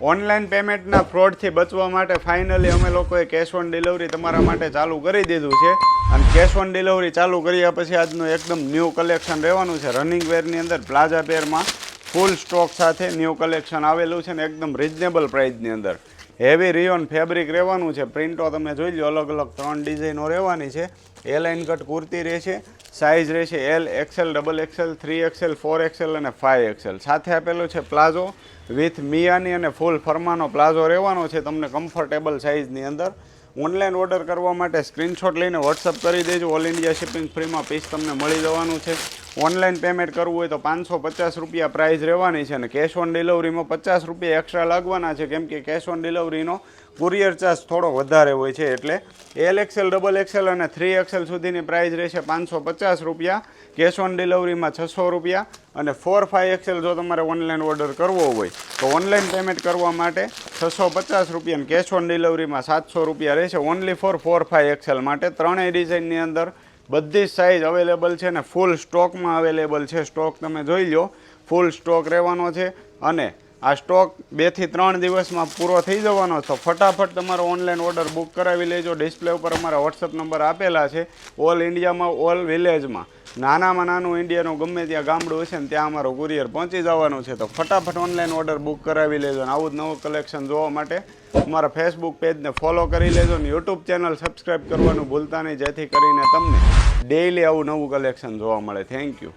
Online પેમેન્ટના ફ્રોડથી બચવા માટે finally અમે લોકોએ કેશ ઓન ડિલિવરી તમારા માટે ચાલુ કરી દીધું છે અને કેશ ઓન ડિલિવરી ચાલુ કર્યા પછી આજનું એકદમ ન્યૂ કલેક્શન રહેવાનું છે. રનિંગ વેરની અંદર પ્લાઝા પેરમાં ફૂલ સ્ટોક સાથે ન્યૂ કલેક્શન આવેલું છે ને એકદમ રિઝનેબલ પ્રાઇસની અંદર હેવી રિયોન ફેબ્રિક રહેવાનું છે. પ્રિન્ટો તમે જોઈ લો, અલગ અલગ 3 ડિઝાઇનો રહેવાની છે. એ લાઇન કટ કુર્તી રહેશે, સાઇઝ રહેશે L, Excel, double XL, 3XL, 4XL અને 5XL. સાથે આપેલો છે પ્લાઝો વિથ મિયાની અને ફૂલ ફરમાનો પ્લાઝો રહેવાનો છે તમને કમ્ફર્ટેબલ સાઇઝની અંદર. ઓનલાઈન ઓર્ડર કરવા માટે સ્ક્રીનશોટ લઈને વોટ્સઅપ કરી દેજો. ઓલ ઇન્ડિયા શિપિંગ ફ્રીમાં પીસ તમને મળી જવાનું છે. ઓનલાઈન પેમેન્ટ કરવું હોય તો 550 રૂપિયા પ્રાઇસ રહેવાની છે અને કેશ ઓન ડિલિવરીમાં 50 રૂપિયા એક્સ્ટ્રા લાગવાના છે, કેમ કે કેશ ઓન ડિલિવરીનો કુરિયર ચાર્જ થોડો વધારે હોય છે. એટલે LXL, ડબલ એક્સેલ અને 3XL સુધીની પ્રાઇસ રહેશે 550 રૂપિયા, કેશ ઓન ડિલિવરીમાં 600 રૂપિયા અને 4-5XL જો તમારે ઓનલાઈન ઓર્ડર કરવો હોય તો ઓનલાઈન પેમેન્ટ કરવા માટે 650 રૂપિયા અને કેશ ઓન ડિલિવરીમાં 700 રૂપિયા રહેશે ઓનલી ફોર 4-5XL માટે. ત્રણેય ડિઝાઇનની અંદર બધી જ સાઇઝ અવેલેબલ છે ને ફૂલ સ્ટોકમાં અવેલેબલ છે. સ્ટોક તમે જોઈ લો, ફૂલ સ્ટોક રહેવાનો છે અને આ સ્ટોક 2 થી 3 દિવસમાં પૂરો થઈ જવાનો. તો ફટાફટ તમારો ઓનલાઈન ઓર્ડર બુક કરાવી લેજો. ડિસ્પ્લે ઉપર અમારા વોટ્સઅપ નંબર આપેલા છે. ઓલ ઇન્ડિયામાં, ઓલ વિલેજમાં, નાનામાં નાનું ઇન્ડિયાનું ગમે ત્યાં ગામડું હશે ને ત્યાં અમારો કુરિયર પહોંચી જવાનું છે. તો ફટાફટ ઓનલાઈન ઓર્ડર બુક કરાવી લેજો અને આવું જ નવું કલેક્શન જોવા માટે અમારા ફેસબુક પેજને ફોલો કરી લેજો અને યુટ્યુબ ચેનલ સબસ્ક્રાઈબ કરવાનું ભૂલતા નહીં, જેથી કરીને તમને ડેઈલી આવું નવું કલેક્શન જોવા મળે. Thank you.